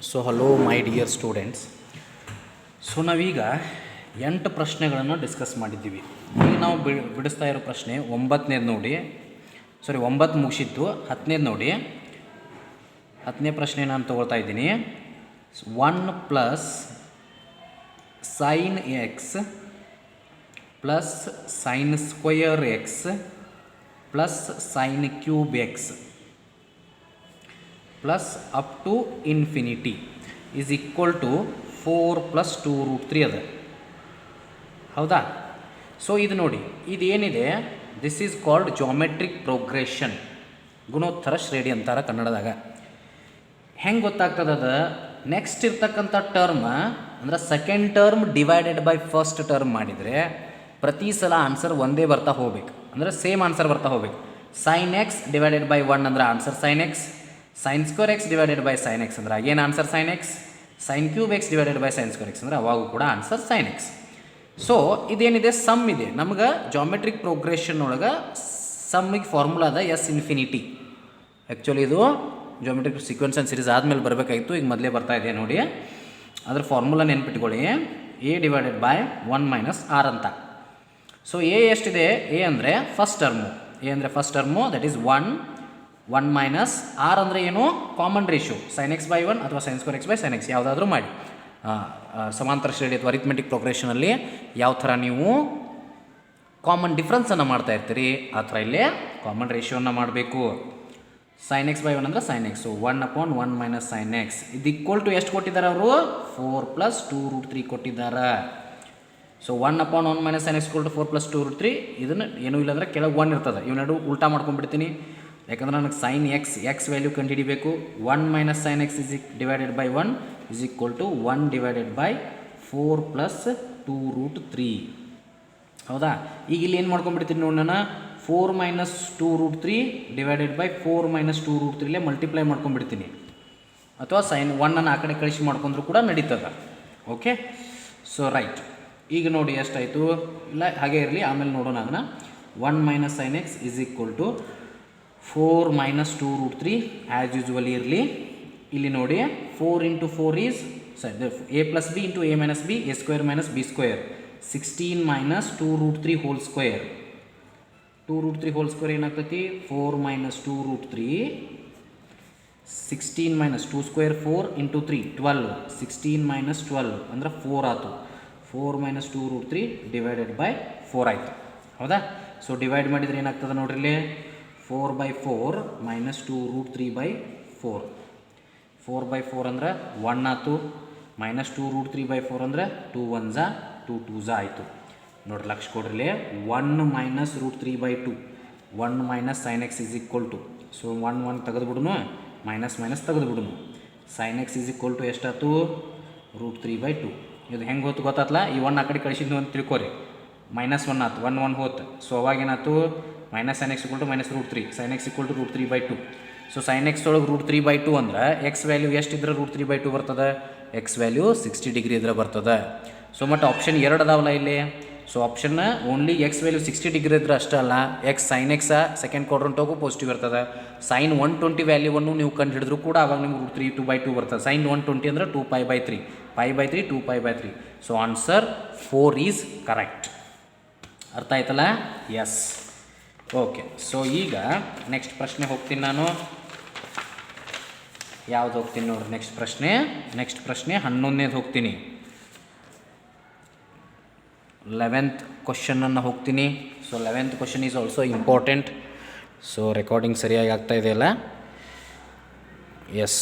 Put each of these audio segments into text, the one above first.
So hello my dear students. So ನಾವೀಗ 8 ಪ್ರಶ್ನೆಗಳನ್ನು discuss ಮಾಡಿದ್ದೀವಿ. ಈಗ ನಾವು ಬಿಡಿಸ್ತಾ ಇರೋ ಪ್ರಶ್ನೆ 9ನೇದು ನೋಡಿ, 9 ಮುಗಿಸಿದ್ದು, 10ನೇದು ನೋಡಿ. 10ನೇ ಪ್ರಶ್ನೆ ನಾನು ತೊಗೊಳ್ತಾ ಇದ್ದೀನಿ. 1 plus sine x plus sine square x plus sine cube x plus up to infinity is equal to 4 plus 2√3 ಅದ. ಹೌದಾ? ಸೊ ಇದು ನೋಡಿ, ಇದೇನಿದೆ, this is called geometric progression, ಗುಣೋತ್ತರ ಶ್ರೇಣಿ ಅಂತಾರೆ ಕನ್ನಡದಾಗ. ಹೆಂಗೆ ಗೊತ್ತಾಗ್ತದ? ನೆಕ್ಸ್ಟ್ ಇರ್ತಕ್ಕಂಥ ಟರ್ಮ್ ಅಂದ್ರೆ second term divided by first term ಮಾಡಿದರೆ ಪ್ರತಿ ಸಲ ಆನ್ಸರ್ ಒಂದೇ ಬರ್ತಾ ಹೋಗ್ಬೇಕು, ಅಂದರೆ ಸೇಮ್ ಆನ್ಸರ್ ಬರ್ತಾ ಹೋಗ್ಬೇಕು. ಸೈನ್ ಎಕ್ಸ್ ಡಿವೈಡೆಡ್ ಬೈ 1 ಅಂದ್ರೆ answer sine x, sine square x divided by sine x ಅಂದ್ರೆ ಏನು answer sine x, sine cube x divided by sine square x ಅಂದರೆ ಅವಾಗೂ ಕೂಡ ಆನ್ಸರ್ ಸೈನ್ ಎಕ್ಸ್. ಸೊ ಇದೇನಿದೆ, sum ಇದೆ. ನಮ್ಗೆ ಜಾಮೆಟ್ರಿಕ್ ಪ್ರೋಗ್ರೆಷನ್ ಒಳಗೆ ಸಮ್ಮಿಗೆ ಫಾರ್ಮುಲಾ ಅದ ಎಸ್ ಇನ್ಫಿನಿಟಿ. ಆ್ಯಕ್ಚುಲಿ ಇದು ಜಾಮೆಟ್ರಿಕ್ ಸೀಕ್ವೆನ್ಸ್ ಆ್ಯಂಡ್ ಸೀರೀಸ್ ಆದಮೇಲೆ ಬರಬೇಕಾಗಿತ್ತು, ಈಗ ಮೊದಲೇ ಬರ್ತಾ ಇದೆ ನೋಡಿ. ಅದ್ರ ಫಾರ್ಮುಲಾ ನೆನ್ಪಿಟ್ಕೊಳ್ಳಿ, A divided by 1 minus R ಅಂತ. ಸೊ ಎ ಎಷ್ಟಿದೆ? ಎ ಅಂದರೆ ಫಸ್ಟ್ ಟರ್ಮು, ಎ ಅಂದರೆ first term, that is 1 minus R ಅಂದರೆ ಏನು? Common ratio, sine x by 1 ಅಥವಾ sine square x by sine x ಯಾವುದಾದ್ರೂ ಮಾಡಿ. ಸಮಾಂತರ ಶ್ರೇಣಿ ಅಥವಾ ಅರಿಥ್ಮೆಟಿಕ್ ಪ್ರೋಗ್ರೆಷನಲ್ಲಿ ಯಾವ ಥರ ನೀವು ಕಾಮನ್ ಡಿಫ್ರೆನ್ಸನ್ನು ಮಾಡ್ತಾ ಇರ್ತೀರಿ ಆ ಥರ ಇಲ್ಲೇ ಕಾಮನ್ ರೇಷಿಯೋನ ಮಾಡಬೇಕು. ಸೈನ್ ಎಕ್ಸ್ ಬೈ 1 ಅಂದರೆ sine x, 1/1 minus sine x ಇದು ಈಕ್ವಲ್ ಟು ಎಷ್ಟು ಕೊಟ್ಟಿದ್ದಾರೆ ಅವರು? 4 ಪ್ಲಸ್ 2√3 ಕೊಟ್ಟಿದ್ದಾರೆ. So 1/1 minus sine x equal to 4 plus 2√3. ಇದನ್ನು ಏನೂ ಇಲ್ಲಾಂದರೆ ಕೆಳಗೆ 1 ಇರ್ತದೆ, ಇವನ್ನೆರಡು ಉಲ್ಟಾ ಮಾಡ್ಕೊಂಡ್ಬಿಡ್ತೀನಿ. ಯಾಕಂದ್ರೆ ನನಗೆ ಸೈನ್ ಎಕ್ಸ್ ವ್ಯಾಲ್ಯೂ ಕಂಡುಹಿಡಿಬೇಕು. 1 minus sine x divided by 1 is equal to 1 divided by 4 plus 2√3. ಹೌದಾ? ಈಗ ಇಲ್ಲಿ ಏನು ಮಾಡ್ಕೊಂಡ್ಬಿಡ್ತೀನಿ ನೋಡಿ, ನಾನು 4 ಮೈನಸ್ 2√3 ಡಿವೈಡೆಡ್ ಬೈ 4 ಮೈನಸ್ 2√3ಲೇ ಮಲ್ಟಿಪ್ಲೈ ಮಾಡ್ಕೊಂಡ್ಬಿಡ್ತೀನಿ, ಅಥವಾ ಸೈನ್ 1ಅನ್ನು ಆ ಕಡೆ ಕಳಿಸಿ ಮಾಡ್ಕೊಂಡ್ರು ಕೂಡ ನಡೀತದೆ. Okay, so right. ಈಗ ನೋಡಿ ಎಷ್ಟಾಯಿತು, ಇಲ್ಲ ಹಾಗೆ ಇರಲಿ, ಆಮೇಲೆ ನೋಡೋಣ ಅದನ್ನು. 1 minus sine x is equal to 4 minus 2√3 as usually ಇರಲಿ. ಇಲ್ಲಿ ನೋಡಿ 4 into 4 is a plus b into a minus b, a square minus b square, 16 minus 2√3 whole square. 2√3 whole square ಏನಾಗ್ತೈತಿ? 4 minus 2√3, 16 minus 2 square 4 into 3 12, 16 minus 12 ಅಂದರೆ 4 ಆಯಿತು. 4 minus 2√3 divided by 4 ಆಯಿತು. ಹೌದಾ? So divide ಮಾಡಿದರೆ ಏನಾಗ್ತದೆ ನೋಡ್ರಿ, ಇಲ್ಲಿ 4/4 ಮೈನಸ್ 2√3/4, 4/4 ಅಂದರೆ 1 ಆಯಿತು, ಮೈನಸ್ 2√3/4 ಅಂದರೆ 2 1 2 2 ಆಯಿತು. ನೋಡ್ರಿ ಲಕ್ಷ ಕೊಡ್ರಿ, 1 minus √3/2, 1 minus sine x is equal to, so 1 ತೆಗೆದುಬಿಡುನು, ಮೈನಸ್ ಮೈನಸ್ ತೆಗೆದುಬಿಡುನು, sine x is equal to ಎಷ್ಟಾಯ್ತು? √3/2. ಇದು ಹೆಂಗೆ ಗೊತ್ತಾತಲ್ಲ, ಈ 1 ಆ ಕಡೆ ಕಳಿಸಿದ್ನು ಅಂತ ತಿಳ್ಕೊರಿ, ಮೈನಸ್ 1 ಆಯ್ತು, 1 ಹೋತು. ಸೊ ಅವಾಗೇನಾಯ್ತು? Minus sine x equal to minus √3, sine x equal to √3/2. So sine x ಒಳಗೆ √3/2 ಅಂದ್ರೆ ಎಕ್ಸ್ ವ್ಯಾಲ್ಯೂ ಎಷ್ಟಿದ್ರೆ √3/2 ಬರ್ತದೆ? ಎಕ್ಸ್ ವ್ಯಾಲ್ಯೂ 60 ಡಿಗ್ರಿ ಇದ್ರೆ ಬರ್ತದೆ. ಸೊ ಮತ್ತು ಆಪ್ಷನ್ 2 ಅದಾವಲ್ಲ ಇಲ್ಲಿ. So option only x value 60 degree ಇದ್ರೆ ಅಷ್ಟೇ ಅಲ್ಲ, ಎಕ್ಸ್ ಸೈನ್ ಎಕ್ಸ್ ಸೆಕೆಂಡ್ ಕ್ವಾಡ್ರಂಟಾಗೂ ಪಾಸಿಟಿವ್ ಇರ್ತದೆ. ಸೈನ್ 120 ವ್ಯಾಲ್ಯೂವನ್ನು ನೀವು ಕಂಡು ಹಿಡಿದ್ರು ಕೂಡ ಅವಾಗ ನಿಮ್ಗೆ √3/2 ಬರ್ತದೆ. ಸೈನ್ 120 ಅಂದರೆ 2π/3, π/3 2π/3. So answer 4 is correct. ಅರ್ಥ ಆಯ್ತಲ್ಲ? ಎಸ್. ಓಕೆ, ಸೊ ಈಗ ನೆಕ್ಸ್ಟ್ ಪ್ರಶ್ನೆ ಹೋಗ್ತೀನಿ ನಾನು. ಯಾವ್ದು ಹೋಗ್ತೀನಿ ನೋಡ್ರಿ ನೆಕ್ಸ್ಟ್ ಪ್ರಶ್ನೆ? 11ನೇದು ಹೋಗ್ತೀನಿ. 11th ಕ್ವಶನನ್ನು ಹೋಗ್ತೀನಿ. So 11th question is also important. So recording ಸರಿಯಾಗಿ ಆಗ್ತಾ ಇದೆಯಲ್ಲ? Yes,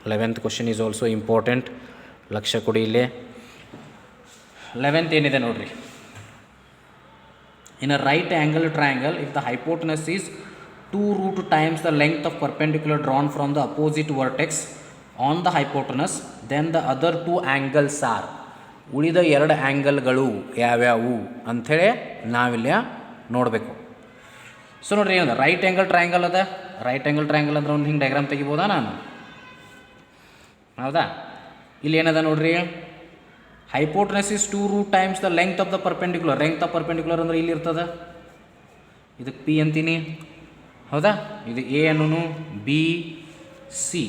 11th question is also important. ಲಕ್ಷ್ಯ ಕೊಡಿ ಇಲ್ಲಿ. 11th ಏನಿದೆ ನೋಡ್ರಿ. In a right angle triangle, if the hypotenuse is 2 times the length of perpendicular drawn from the opposite vertex on the hypotenuse, then the other 2 angles are. ಉಳಿದ 2 ಆ್ಯಂಗಲ್ಗಳು ಯಾವ್ಯಾವು ಅಂಥೇಳಿ ನಾವಿಲ್ಲಿ ನೋಡಬೇಕು. ಸೊ ನೋಡ್ರಿ, ಏನದ ರೈಟ್ ಆ್ಯಂಗಲ್ ಟ್ರಯಾಂಗಲ್ ಅದ. Right angle triangle ಅಂದ್ರೆ ಒಂದು ಹಿಂಗೆ ಡಯಾಗ್ರಾಮ್ ತೆಗಿಬೋದಾ ನಾನು? ಹೌದಾ? ಇಲ್ಲಿ ಏನದ ನೋಡ್ರಿ, hypotenuse is 2 times the length of the perpendicular. Length of perpendicular ಅಂದರೆ ಇಲ್ಲಿ ಇರ್ತದೆ, ಇದಕ್ಕೆ ಪಿ ಅಂತೀನಿ. ಹೌದಾ? ಇದು ಎ ಅನ್ನೋನು, ಬಿ ಸಿ.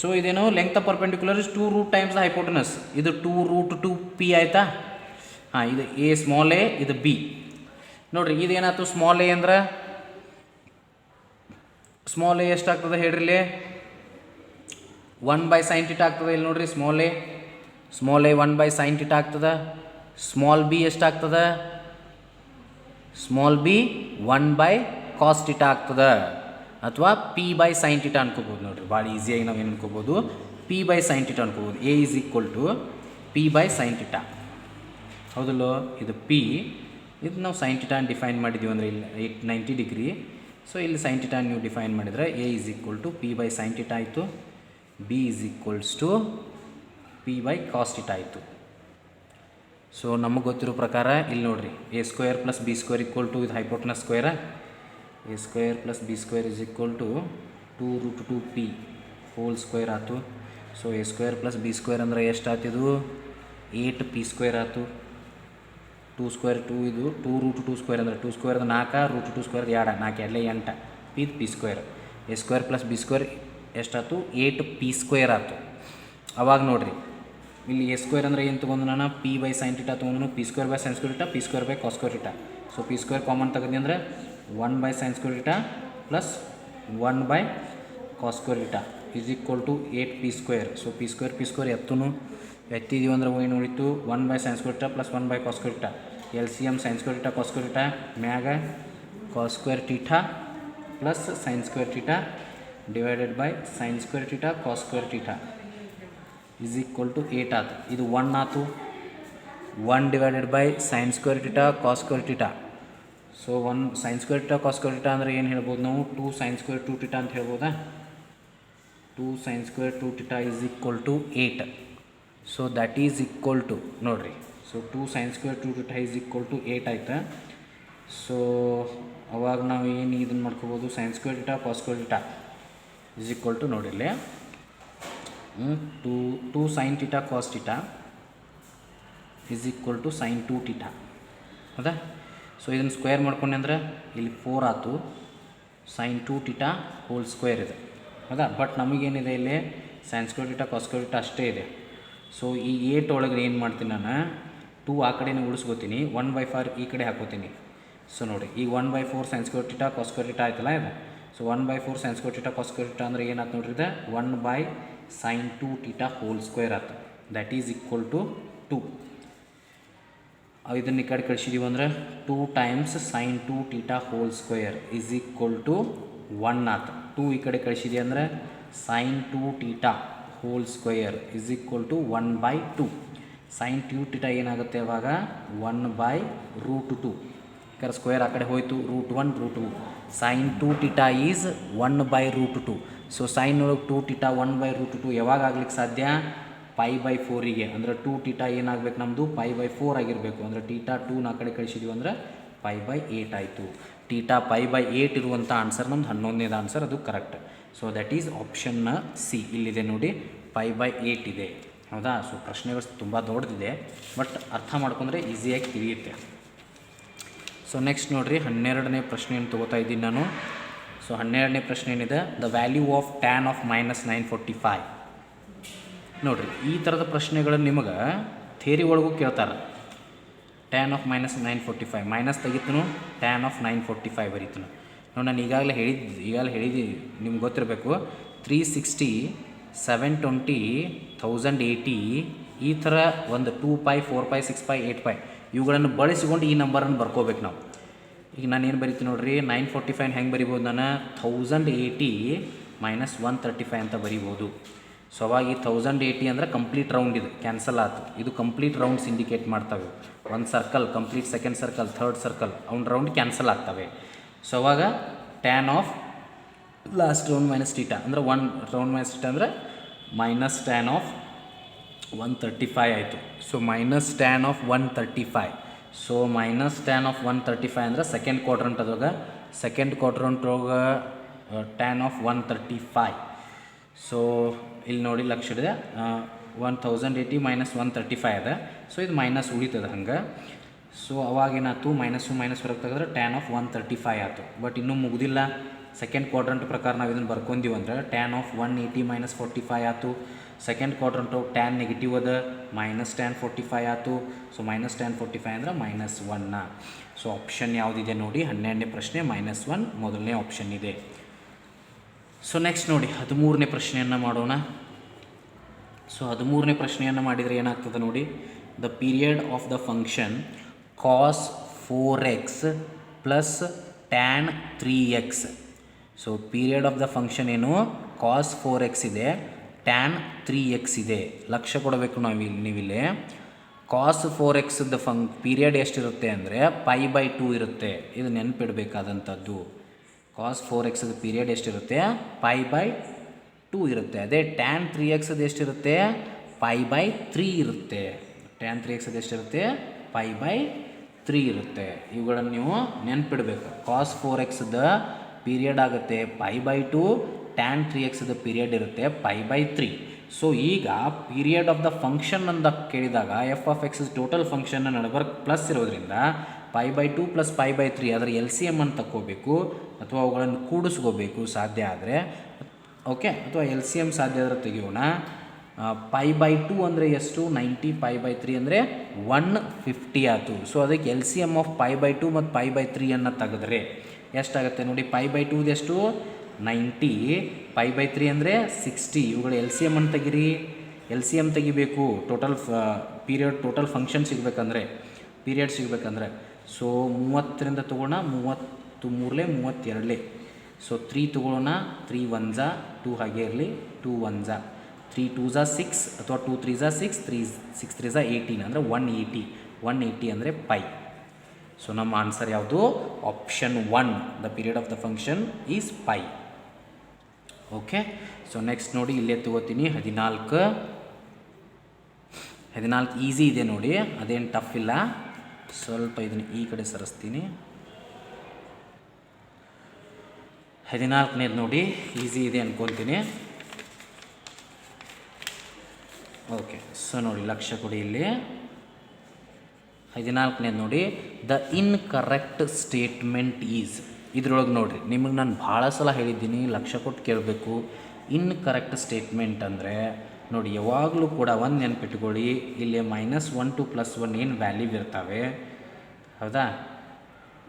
ಸೊ ಇದೇನು length of perpendicular is 2 root times the hypotenuse. ಇದು 2 ರೂಟ್ 2 ಪಿ ಆಯಿತಾ. ಹಾಂ, ಇದು ಎ ಸ್ಮಾಲ್ ಎ, ಇದು ಬಿ. ನೋಡಿರಿ ಇದೇನಾಯ್ತು, ಸ್ಮಾಲ್ ಎ ಅಂದ್ರೆ ಸ್ಮಾಲ್ ಎ ಎಷ್ಟಾಗ್ತದೆ ಹೇಳ್ರಿ ಇಲ್ಲಿ, 1/sin θ ಆಗ್ತದೆ. ಇಲ್ಲಿ ನೋಡಿರಿ ಸ್ಮಾಲ್ ಎ 1/sin θ ಆಗ್ತದೆ. ಸ್ಮಾಲ್ ಬಿ ಎಷ್ಟಾಗ್ತದೆ, ಸ್ಮಾಲ್ ಬಿ 1/cos θ ಆಗ್ತದೆ. ಅಥವಾ p/sin θ ಅನ್ಕೋಬೋದು. ನೋಡಿರಿ ಭಾಳ ಈಸಿಯಾಗಿ ನಾವು ಏನು ಅನ್ಕೋಬೋದು, p/sin θ ಅನ್ಕೋಬೋದು. A is equal to p/sin θ. ಹೌದಲ್ಲೋ, ಇದು ಪಿ, ಇದು ನಾವು sin θ ಡಿಫೈನ್ ಮಾಡಿದ್ದೀವಿ ಅಂದರೆ ಇಲ್ಲಿ 90 ಡಿಗ್ರಿ. ಸೊ ಇಲ್ಲಿ sin θ ನೀವು ಡಿಫೈನ್ ಮಾಡಿದರೆ A is equal to p/sin θ ಆಯಿತು, B is equals to p/cos θ ಆಯಿತು. ಸೊ ನಮಗೆ ಗೊತ್ತಿರೋ ಪ್ರಕಾರ ಇಲ್ಲಿ ನೋಡಿರಿ, a² + b² ಈಕ್ವಲ್ ಟು ಇದು hypotenuse square, a² + b² is equal to 2 root 2 p whole square ಆಯಿತು. ಸೊ a² + b² ಅಂದರೆ ಎಷ್ಟು ಆಯ್ತಿದು, 8p² ಆಯಿತು. 2² 2 ಇದು 2 ರೂಟ್ 2² ಅಂದರೆ 2² 4, ರೂಟ್ 2² 2, 4 2 8 p². a² + b² ಎಷ್ಟಾಯ್ತು, 8p² ಆಯಿತು. ಅವಾಗ ನೋಡಿರಿ ಇಲ್ಲಿ a² ಅಂದರೆ ಏನು ತೊಗೊಂಡು ನಾನು p/sin θ ತೊಗೊಂಡು, p²/sin² θ, p²/cos² θ. So p² common ತೆಗೆದು ಅಂದರೆ 1/sin² θ plus 1/cos² θ is equal to 8p². So p² ಎತ್ತೂ ಎತ್ತಿದೀವಿ ಅಂದ್ರೆ ಏನು ಉಳಿತು, 1/sin² θ plus 1/cos² θ. LCM sin² θ cos² θ ಮ್ಯಾಗ cos² θ plus sin² θ divided by sin² θ cos² θ is equal to 8 ಆಯ್ತು. ಇದು 1 ಆಯ್ತು. 1 divided by sin² θ cos² θ. So 1 sin² θ cos² θ ಅಂದರೆ ಏನು ಹೇಳ್ಬೋದು ನಾವು, 2 sin² 2 θ ಅಂತ ಹೇಳ್ಬೋದಾ. 2 sin² 2 θ is equal to 8. So that is equal to ನೋಡಿರಿ, so 2 sin² 2 θ is equal to 8 ಆಯ್ತಾ. ಸೊ ಅವಾಗ ನಾವು ಏನು ಇದನ್ನು ಮಾಡ್ಕೋಬೋದು, sin² θ cos² θ is equal to ನೋಡಿರಲಿ 2 sin θ cos θ is equal to sin 2 θ. ಹೌದಾ. ಸೊ ಇದನ್ನು ಸ್ಕ್ವೇರ್ ಮಾಡ್ಕೊಂಡೆ ಅಂದ್ರೆ ಇಲ್ಲಿ 4 ಆಯ್ತು, sin 2 θ ಹೋಲ್ ಸ್ಕ್ವೇರ್ ಇದೆ. ಹೌದಾ. ಬಟ್ ನಮಗೇನಿದೆ ಇಲ್ಲಿ sin² θ cos² θ ಅಷ್ಟೇ ಇದೆ. ಸೊ ಈ 8 ಒಳಗೆ ಏನು ಮಾಡ್ತೀನಿ ನಾನು, 2 ಆ ಕಡೆನೇ ಉಳಿಸ್ಕೋತೀನಿ, 1/4 ಈ ಕಡೆ ಹಾಕೋತೀನಿ. ಸೊ ನೋಡಿ ಈಗ 1/4 sin² θ cos² θ ಆಯ್ತಲ್ಲ ಇದು. ಸೊ 1/4 sin² θ cos² θ ಅಂದರೆ ಏನಾಯ್ತು ನೋಡ್ರಿ, ಇದು 1/sin 2 θ ಹೋಲ್ ಸ್ಕ್ವೇರ್ ಆಯ್ತು. That is equal to 2. ಇದನ್ನು ಈ ಕಡೆ ಕಳಿಸಿದೀವಿ ಅಂದರೆ 2 times sin 2 θ whole square is equal to 1 ಆಯ್ತು. 2 ಈ ಕಡೆ ಕಳಿಸಿದೆ ಅಂದರೆ sin 2 θ whole square is equal to 1/2. sin 2 θ ಏನಾಗುತ್ತೆ ಅವಾಗ 1/√2. ಯಾಕಂದ್ರೆ ಸ್ಕ್ವೇರ್ ಆ ಕಡೆ ಹೋಯಿತು, √1 √2. sin 2 θ is 1/√2. ಸೊ sin ಒಳಗೆ 2 θ 1/√2 ಯಾವಾಗ ಆಗ್ಲಿಕ್ಕೆ ಸಾಧ್ಯ, π/4ಗೆ. ಅಂದರೆ 2 θ ಏನಾಗಬೇಕು ನಮ್ಮದು π/4 ಆಗಿರಬೇಕು. ಅಂದರೆ θ 2 ಆ ಕಡೆ ಕಳಿಸಿದ್ವಿ ಅಂದರೆ π/8 ಆಯಿತು. θ π/8 ಇರುವಂಥ ಆನ್ಸರ್ ನಮ್ದು 11ನೇದು ಆನ್ಸರ್, ಅದು ಕರೆಕ್ಟ್. ಸೊ ದ್ಯಾಟ್ ಈಸ್ ಆಪ್ಷನ್ನ ಸಿ. ಇಲ್ಲಿದೆ ನೋಡಿ, π/8 ಇದೆ. ಹೌದಾ. ಸೊ ಪ್ರಶ್ನೆಗಳು ತುಂಬ ದೊಡ್ಡದಿದೆ, ಬಟ್ ಅರ್ಥ ಮಾಡ್ಕೊಂಡ್ರೆ ಈಸಿಯಾಗಿ ತಿಳಿಯುತ್ತೆ. ಸೊ ನೆಕ್ಸ್ಟ್ ನೋಡಿರಿ, 12ನೇ ಪ್ರಶ್ನೆಯನ್ನು ತೊಗೋತಾ ಇದ್ದೀನಿ ನಾನು. ಸೊ 12ನೇ ಪ್ರಶ್ನೆ ಏನಿದೆ, the value of tan of -945. ನೋಡಿರಿ ಈ ಥರದ ಪ್ರಶ್ನೆಗಳನ್ನು ನಿಮಗೆ ಥಿಯರಿ ಒಳಗೂ ಕೇಳ್ತಾರೆ. tan ಆಫ್ -945 ಮೈನಸ್ ತೆಗಿತನು, tan ಆಫ್ 945 ಬರೀತನು. ನೋಡಿ ನಾನು ಈಗಾಗಲೇ ಹೇಳಿದ್ದು ನಿಮ್ಗೆ ಗೊತ್ತಿರಬೇಕು, 360 720 1080 ಈ ಥರ ಒಂದು 2π 4π 6π 8π ಇವುಗಳನ್ನು ಬಳಸಿಕೊಂಡು ಈ ನಂಬರನ್ನು ಬರ್ಕೋಬೇಕು ನಾವು. ಈಗ ನಾನು ಏನು ಬರೀತೀನಿ ನೋಡಿರಿ, 945 ಹೆಂಗೆ ಬರಿಬೋದು, ನಾನು 1080 - 135 ಅಂತ ಬರಿಬೋದು. ಸೊ ಅವಾಗ ಈ 1080 ಅಂದರೆ ಕಂಪ್ಲೀಟ್ ರೌಂಡ್, ಇದು ಕ್ಯಾನ್ಸಲ್ ಆಯ್ತು. ಇದು ಕಂಪ್ಲೀಟ್ ರೌಂಡ್ಸ್ ಇಂಡಿಕೇಟ್ ಮಾಡ್ತವೆ. ಒಂದು circle complete, second circle, third circle, ಅವ್ನ ರೌಂಡ್ ಕ್ಯಾನ್ಸಲ್ ಆಗ್ತವೆ. ಸೊ ಅವಾಗ tan of last round minus θ ಅಂದರೆ 1 ರೌಂಡ್ ಮೈನಸ್ θ ಅಂದರೆ ಮೈನಸ್ tan ಆಫ್ 135 ಆಯಿತು. So minus tan of 135. So minus tan of 135 ಅಂದರೆ ಸೆಕೆಂಡ್ ಕ್ವಾಡ್ರಂಟ್ ಅದಾಗ, ಸೆಕೆಂಡ್ ಕ್ವಾಡ್ರಂಟ್ ಒಳಗೆ tan of 135. So ಇಲ್ಲಿ ನೋಡಿ ಲಕ್ಷ ಹಿಡಿದೆ, 1080 - 135 ಅದ. ಸೊ ಇದು ಮೈನಸ್ ಉಳಿತದೆ ಹಂಗೆ. ಸೊ ಅವಾಗೇನಾಯ್ತು, ಮೈನಸ್ಸು ಮೈನಸ್ ಹೊರಗೆ ತೆಗೆದ್ರೆ tan ಆಫ್ 135 ಆಯಿತು. ಬಟ್ ಇನ್ನೂ ಮುಗ್ದಿಲ್ಲ, ಸೆಕೆಂಡ್ ಕ್ವಾಡ್ರಂಟ್ ಪ್ರಕಾರ ನಾವು ಇದನ್ನು ಬರ್ಕೊಂತೀವಿ ಅಂದರೆ ಟ್ಯಾನ್ ಆಫ್ 180 ಮೈನಸ್ 45 ಆಯಿತು. ಸೆಕೆಂಡ್ ಕ್ವಾಡ್ರಂಟ್ ಟ್ಯಾನ್ ನೆಗೆಟಿವ್ ಅದ ಮೈನಸ್ ಟ್ಯಾನ್ 45 ಆಯಿತು. ಸೊ ಮೈನಸ್ ಟ್ಯಾನ್ 45 ಅಂದರೆ -1. ಸೊ ಆಪ್ಷನ್ ಯಾವುದಿದೆ ನೋಡಿ, 12ನೇ ಪ್ರಶ್ನೆ -1 ಮೊದಲನೇ ಆಪ್ಷನ್ ಇದೆ. ಸೊ ನೆಕ್ಸ್ಟ್ ನೋಡಿ 13ನೇ ಪ್ರಶ್ನೆಯನ್ನು ಮಾಡೋಣ. ಸೊ 13ನೇ ಪ್ರಶ್ನೆಯನ್ನು ಮಾಡಿದರೆ ಏನಾಗ್ತದೆ ನೋಡಿ, the period of the function cos 4x plus tan 3x. So period of the function ಏನು, ಕಾಸ್ 4x ಇದೆ, ಟ್ಯಾನ್ 3x ಇದೆ. ಲಕ್ಷ್ಯ ಕೊಡಬೇಕು ನೀವಿಲ್ಲಿ. ಕಾಸ್ 4xದ ಪೀರಿಯಡ್ ಎಷ್ಟಿರುತ್ತೆ ಅಂದರೆ π/2 ಇರುತ್ತೆ. ಇದು ನೆನಪಿಡಬೇಕಾದಂಥದ್ದು. ಕಾಸ್ 4xದ ಪೀರಿಯಡ್ ಎಷ್ಟಿರುತ್ತೆ, π/2 ಇರುತ್ತೆ. ಅದೇ ಟ್ಯಾನ್ 3xದ ಎಷ್ಟಿರುತ್ತೆ, π/3 ಇರುತ್ತೆ. ಟ್ಯಾನ್ 3xದ ಎಷ್ಟಿರುತ್ತೆ, π/3 ಇರುತ್ತೆ. ಇವುಗಳನ್ನು ನೀವು ನೆನಪಿಡಬೇಕು. ಕಾಸ್ 4xದ ಪೀರಿಯಡ್ ಆಗುತ್ತೆ π/2, ಟ್ಯಾನ್ 3xದ ಪೀರಿಯಡ್ ಇರುತ್ತೆ π/3. ಸೊ ಈಗ ಪೀರಿಯಡ್ ಆಫ್ ದ ಫಂಕ್ಷನ್ ಅಂತ ಕೇಳಿದಾಗ f of x total function ನಡುಬರ್ಕ್ ಪ್ಲಸ್ ಇರೋದ್ರಿಂದ π/2 ಪ್ಲಸ್ π/3 ಅದರ LCM ಅನ್ನು ತಗೋಬೇಕು ಅಥವಾ ಅವುಗಳನ್ನು ಕೂಡಿಸ್ಕೋಬೇಕು ಸಾಧ್ಯ ಆದರೆ. ಓಕೆ, ಅಥವಾ LCM ಸಾಧ್ಯ ಆದರೆ ತೆಗೆಯೋಣ. π/2 ಅಂದರೆ ಎಷ್ಟು, 90, π/3 ಅಂದರೆ 150 ಆಯಿತು. ಸೊ ಅದಕ್ಕೆ LCM ಆಫ್ π/2 ಮತ್ತು π/3 ಅನ್ನು ತೆಗೆದ್ರೆ ಎಷ್ಟಾಗುತ್ತೆ ನೋಡಿ, π/2 ಎಷ್ಟು 90, π/3 ಅಂದರೆ 60. ಇವುಗಳು LCM ಅನ್ನು ತೆಗಿರಿ. LCM ತೆಗಿಬೇಕು ಟೋಟಲ್ ಪೀರಿಯಡ್, ಟೋಟಲ್ ಫಂಕ್ಷನ್ ಸಿಗಬೇಕಂದ್ರೆ, ಪೀರಿಯಡ್ ಸಿಗಬೇಕಂದ್ರೆ. ಸೊ 30ರಿಂದ ತೊಗೊಳ್ಳೋಣ, 33 32. ಸೊ 3 ತೊಗೊಳ್ಳೋಣ, 3 1s 2 ಹಾಗೆ ಇರಲಿ, 2 1s 3 2s 6 ಅಥವಾ 2 3s 6, 3 6 3s 18 ಅಂದರೆ 180. 180 ಅಂದರೆ π. ಸೊ ನಮ್ಮ ಆನ್ಸರ್ ಯಾವುದು, option 1, the period of the function is π. Okay, so next ನೋಡಿ ಇಲ್ಲೇ ತಗೋತೀನಿ 14. 14 ಈಸಿ ಇದೆ ನೋಡಿ, ಅದೇನು ಟಫ್ ಇಲ್ಲ. ಸ್ವಲ್ಪ ಇದನ್ನು ಈ ಕಡೆ ಸರಿಸ್ತೀನಿ. 14ನೇದು ನೋಡಿ ಈಸಿ ಇದೆ ಅನ್ಕೊತೀನಿ. ಓಕೆ, ಸೊ ನೋಡಿ ಲಕ್ಷ್ಯ ಕೊಡಿ ಇಲ್ಲಿ. 14ನೇದು ನೋಡಿ, ದ ಇನ್ಕರೆಕ್ಟ್ ಸ್ಟೇಟ್ಮೆಂಟ್ ಈಸ್. ಇದ್ರೊಳಗೆ ನೋಡಿರಿ, ನಿಮಗೆ ನಾನು ಭಾಳ ಸಲ ಹೇಳಿದ್ದೀನಿ, ಲಕ್ಷ್ಯ ಕೊಟ್ಟು ಕೇಳಬೇಕು. ಇನ್ಕರೆಕ್ಟ್ ಸ್ಟೇಟ್ಮೆಂಟ್ ಅಂದರೆ ನೋಡಿ ಯಾವಾಗಲೂ ಕೂಡ ಒಂದು ನೆನಪಿಟ್ಕೊಳ್ಳಿ, ಇಲ್ಲಿ -1 to +1 ಏನು ವ್ಯಾಲ್ಯೂ ಇರ್ತವೆ ಹೌದಾ,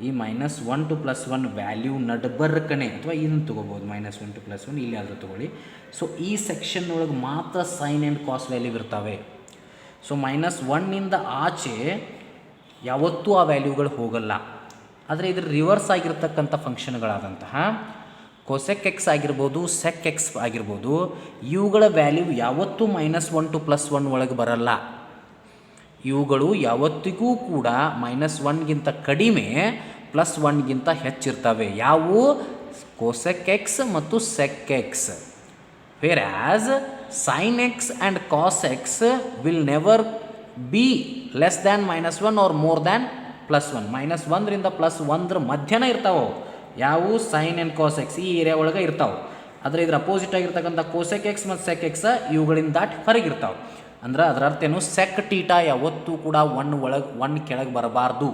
ಈ -1 to +1 ವ್ಯಾಲ್ಯೂ ನಡ್ಬರ್ಕನೆ ಅಥವಾ ಇದನ್ನು ತೊಗೋಬೋದು, -1 to +1 ಇಲ್ಲಿ ಆದರೂ ತೊಗೊಳ್ಳಿ. ಸೊ ಈ ಸೆಕ್ಷನ್ ಒಳಗೆ ಮಾತ್ರ ಸೈನ್ ಆ್ಯಂಡ್ ಕಾಸ್ ವ್ಯಾಲ್ಯೂ ಇರ್ತವೆ. ಸೊ -1ನಿಂದ ಆಚೆ ಯಾವತ್ತೂ ಆ ವ್ಯಾಲ್ಯೂಗಳು ಹೋಗಲ್ಲ. ಆದರೆ ಇದ್ರ ರಿವರ್ಸ್ ಆಗಿರ್ತಕ್ಕಂಥ ಫಂಕ್ಷನ್ಗಳಾದಂತಹ ಕೊಸೆಕ್ ಎಕ್ಸ್ ಆಗಿರ್ಬೋದು, ಸೆಕ್ ಎಕ್ಸ್ ಆಗಿರ್ಬೋದು, ಇವುಗಳ ವ್ಯಾಲ್ಯೂ ಯಾವತ್ತೂ -1 to +1 ಒಳಗೆ ಬರಲ್ಲ. ಇವುಗಳು ಯಾವತ್ತಿಗೂ ಕೂಡ -1ಗಿಂತ ಕಡಿಮೆ +1ಗಿಂತ ಹೆಚ್ಚಿರ್ತವೆ. ಯಾವುವು, ಕೊಸೆಕ್ ಎಕ್ಸ್ ಮತ್ತು sec x. Where as sine x and cos x will never be less than -1 or more than +1. -1ರಿಂದ +1 ಮಧ್ಯನ ಇರ್ತಾವೆ. ಯಾವು, ಸೈನ್ ಆ್ಯಂಡ್ ಕಾಸ್ ಎಕ್ಸ್ ಈ ಏರಿಯಾ ಒಳಗೆ ಇರ್ತಾವೆ. ಆದರೆ ಇದ್ರ ಅಪೋಸಿಟ್ ಆಗಿರ್ತಕ್ಕಂಥ ಕೋಸೆಕ್ ಎಕ್ಸ್ ಮತ್ತು ಸೆಕ್ ಎಕ್ಸ್ ಇವುಗಳಿಂದ ದಾಟಿ ಹೊರಗಿರ್ತಾವೆ. ಅಂದ್ರೆ ಅದರ ಅರ್ಥ ಏನು, ಸೆಕ್ ಟೀಟಾ ಯಾವತ್ತೂ ಕೂಡ 1 ಕೆಳಗೆ ಬರಬಾರ್ದು,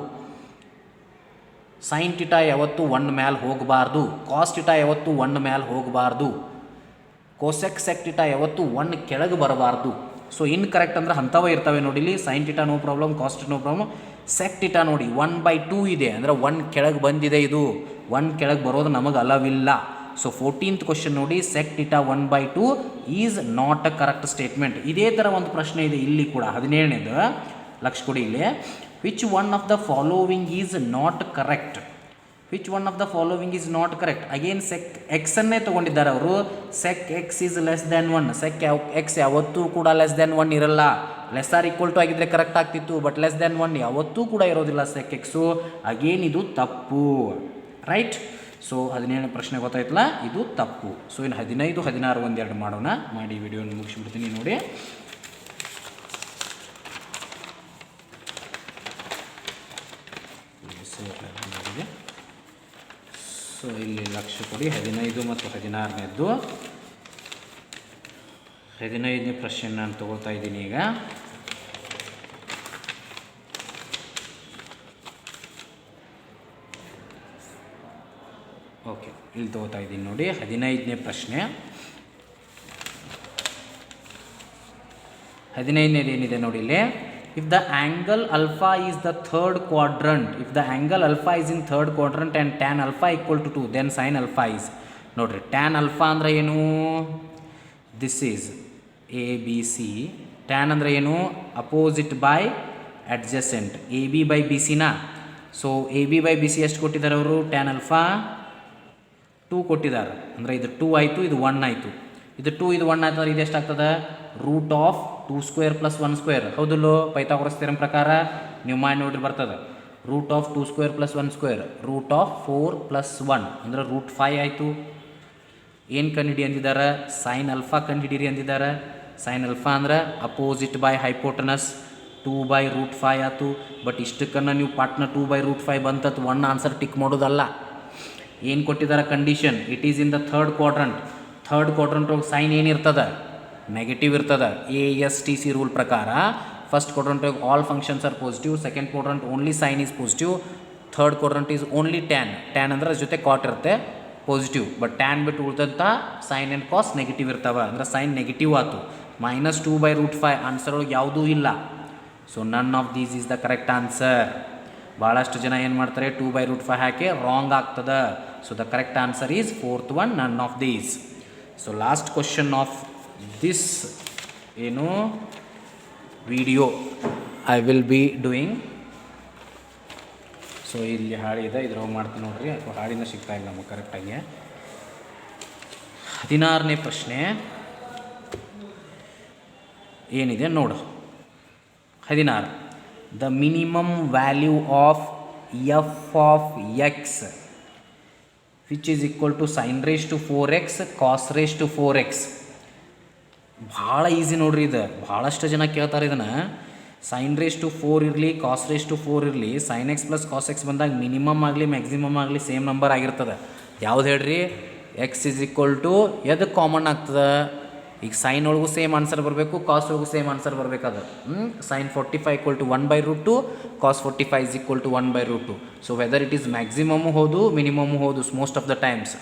ಸೈನ್ ಟೀಟಾ ಯಾವತ್ತೂ 1 ಮೇಲೆ ಹೋಗಬಾರ್ದು, ಕಾಸ್ ಟೀಟಾ ಯಾವತ್ತೂ 1 ಮೇಲೆ ಹೋಗಬಾರ್ದು, ಕೋಸೆಕ್ ಸೆಕ್ ಟೀಟಾ ಯಾವತ್ತೂ 1 ಕೆಳಗೆ ಬರಬಾರ್ದು. ಸೊ ಇನ್ಕರೆಕ್ಟ್ ಅಂದ್ರೆ ಅಂಥವೇ ಇರ್ತವೆ ನೋಡಿ. ಇಲ್ಲಿ sine theta no problem, cos theta no problem. Sec theta ನೋಡಿ 1/2 ಇದೆ ಅಂದರೆ 1 ಕೆಳಗೆ ಬಂದಿದೆ. ಇದು 1 ಕೆಳಗೆ ಬರೋದು ನಮಗೆ ಅಲವಿಲ್ಲ. ಸೊ 14th ಕ್ವಶನ್ ನೋಡಿ, sec theta 1/2 is not a correct statement. ಇದೇ ಥರ ಒಂದು ಪ್ರಶ್ನೆ ಇದೆ ಇಲ್ಲಿ ಕೂಡ. 17ನೇದು ಲಕ್ಷ ಕೊಡಿ ಇಲ್ಲಿ. Which one of the following is not correct. Which one of the following is not correct. Again sec ಎಕ್ಸನ್ನೇ ತೊಗೊಂಡಿದ್ದಾರೆ ಅವರು. Sec x is less than 1. Sec x ಯಾವತ್ತೂ ಕೂಡ ಲೆಸ್ ದ್ಯಾನ್ 1 ಇರಲ್ಲ. ಲೆಸ್ ಆರ್ ಈಕ್ವಲ್ ಟು ಆಗಿದ್ದರೆ correct ಆಗ್ತಿತ್ತು, but less than 1 ಯಾವತ್ತೂ ಕೂಡ ಇರೋದಿಲ್ಲ ಸೆಕ್ ಎಕ್ಸು. ಅಗೇನ್ ಇದು ತಪ್ಪು, ರೈಟ್. ಸೊ 17ನೇ ಪ್ರಶ್ನೆ ಗೊತ್ತಾಯ್ತಲ್ಲ, ಇದು ತಪ್ಪು. ಸೊ ಇನ್ನು 15, 16 ಒಂದೆರಡು ಮಾಡೋಣ. ಮಾಡಿ ವಿಡಿಯೋನ ಮುಗಿಸ್ಬಿಡ್ತೀನಿ ನೋಡಿ. ಸೊ ಇಲ್ಲಿ ಲಕ್ಷ್ಯ ಕೊಡಿ, 15 ಮತ್ತು 16ನೇದ್ದು. 15ನೇ ಪ್ರಶ್ನೆ ನಾನು ತಗೋತಾ ಇದ್ದೀನಿ ಈಗ. ಓಕೆ, ಇಲ್ಲಿ ತಗೋತಾ ಇದ್ದೀನಿ ನೋಡಿ 15ನೇ ಪ್ರಶ್ನೆ. 15ನೇದು ಏನಿದೆ ನೋಡಿ ಇಲ್ಲಿ, if the angle alpha is the third quadrant, if the angle alpha is in third quadrant and tan alpha equal to 2, then sine alpha is, ನೋಡಿರಿ ಟ್ಯಾನ್ ಅಲ್ಫಾ ಅಂದರೆ ಏನು, this is A B C, tan ಅಂದರೆ ಏನು, opposite by adjacent, A B by B ಸಿನಾ. So A B by B C ಎಷ್ಟು ಕೊಟ್ಟಿದ್ದಾರೆ ಅವರು, tan alpha 2 ಕೊಟ್ಟಿದ್ದಾರೆ, ಅಂದರೆ ಇದು 2 ಆಯಿತು, ಇದು 1 ಆಯಿತು, ಇದು 2 ಇದು 1 ಆಯ್ತು, ಅಂದರೆ ಇದು ಎಷ್ಟಾಗ್ತದೆ, ರೂಟ್ ಆಫ್ 2² + 1², ಹೌದಲ್ಲೋ ಪೈಥಾಗೊರಸ್ ಥಿಯರಮ್ ಪ್ರಕಾರ ನೀವು ಮಾಡಿ ನೋಡ್ರಿ ಬರ್ತದೆ, ರೂಟ್ ಆಫ್ 2² + 1², ರೂಟ್ ಆಫ್ 4 + 1 ಅಂದರೆ ರೂಟ್ 5 ಆಯಿತು. ಏನು ಕಂಡುಹಿಡಿ ಅಂದಿದ್ದಾರೆ, ಸೈನ್ ಅಲ್ಫಾ ಕಂಡುಹಿಡಿರಿ ಅಂದಿದ್ದಾರೆ. ಸೈನ್ ಅಲ್ಫಾ ಅಂದ್ರೆ ಅಪೋಸಿಟ್ ಬೈ ಹೈಪೋಟನಸ್, 2/√5 ಆಯಿತು. ಬಟ್ ಇಷ್ಟಕ್ಕನ್ನು ನೀವು ಪಾಟ್ನ 2/√5 ಬಂತತ್ 1 ಆನ್ಸರ್ ಟಿಕ್ ಮಾಡೋದಲ್ಲ. ಏನು ಕೊಟ್ಟಿದ್ದಾರೆ condition, it is in the third quadrant. Third quadrant ಒಳಗೆ ಸೈನ್ ಏನಿರ್ತದೆ, ನೆಗೆಟಿವ್ ಇರ್ತದೆ. ASTC ರೂಲ್ ಪ್ರಕಾರ ಫಸ್ಟ್ ಕ್ವಾಡ್ರಂಟ್ ಒಳಗೆ all functions are positive, second quadrant only sine is positive, third quadrant is only tan. Tan ಅಂದರೆ ಅದ್ರ ಜೊತೆ ಕಾಟ್ ಇರುತ್ತೆ positive, but tan ಬಿಟ್ಟು ಉಳಿದಂಥ ಸೈನ್ ಆ್ಯಂಡ್ ಕಾಸ್ ನೆಗೆಟಿವ್ ಇರ್ತವೆ, ಅಂದರೆ ಸೈನ್ ನೆಗೆಟಿವ್ ಆಯಿತು. -2/√5 ಆನ್ಸರ್ ಒಳಗೆ ಯಾವುದೂ ಇಲ್ಲ. So none of these is the correct answer. ಭಾಳಷ್ಟು ಜನ ಏನು ಮಾಡ್ತಾರೆ, 2/√5 ಹಾಕಿ ರಾಂಗ್ ಆಗ್ತದೆ. So the correct answer is 4th one, none of these. So last question of this ಏನು video I will be doing. So ಇಲ್ಲಿ ಹಾಡಿದೆ, ಇದ್ರೊಳಗೆ ಮಾಡ್ತೀನಿ ನೋಡ್ರಿ, ಅಥವಾ ಹಾಡಿನ ಸಿಗ್ತಾ ಇಲ್ಲ ನಮಗೆ ಕರೆಕ್ಟಾಗಿ. 16ನೇ ಪ್ರಶ್ನೆ ಏನಿದೆ ನೋಡು. 16, the minimum value of F of x which is equal to sin raised to 4x cos raised to 4x. ಭಾಳ ಈಸಿ ನೋಡ್ರಿ ಇದು, ಭಾಳಷ್ಟು ಜನ ಕೇಳ್ತಾರೆ ಇದನ್ನು. sin raised to 4 ಇರಲಿ, cos raised to 4 ಇರಲಿ, sin x + cos x ಬಂದಾಗ ಮಿನಿಮಮ್ ಆಗಲಿ ಮ್ಯಾಕ್ಸಿಮಮ್ ಆಗಲಿ ಸೇಮ್ ನಂಬರ್ ಆಗಿರ್ತದೆ. ಯಾವ್ದು ಹೇಳ್ರಿ, ಎಕ್ಸ್ ಈಸ್ ಈಕ್ವಲ್ ಟು ಎದಕ್ಕೆ ಕಾಮನ್ ಆಗ್ತದೆ, ಈಗ ಸೈನ್ ಒಳಗೂ ಸೇಮ್ ಆನ್ಸರ್ ಬರಬೇಕು, ಕಾಸ್ ಒಳಗೂ ಸೇಮ್ ಆನ್ಸರ್ ಬರಬೇಕಾದ್ರೆ sin 45 = 1/√2, cos 45 = 1/√2. So whether it is maximum ಹೌದು ಮಿನಿಮಮು ಹೌದು ಮೋಸ್ಟ್ ಆಫ್ ದ ಟೈಮ್ಸ್.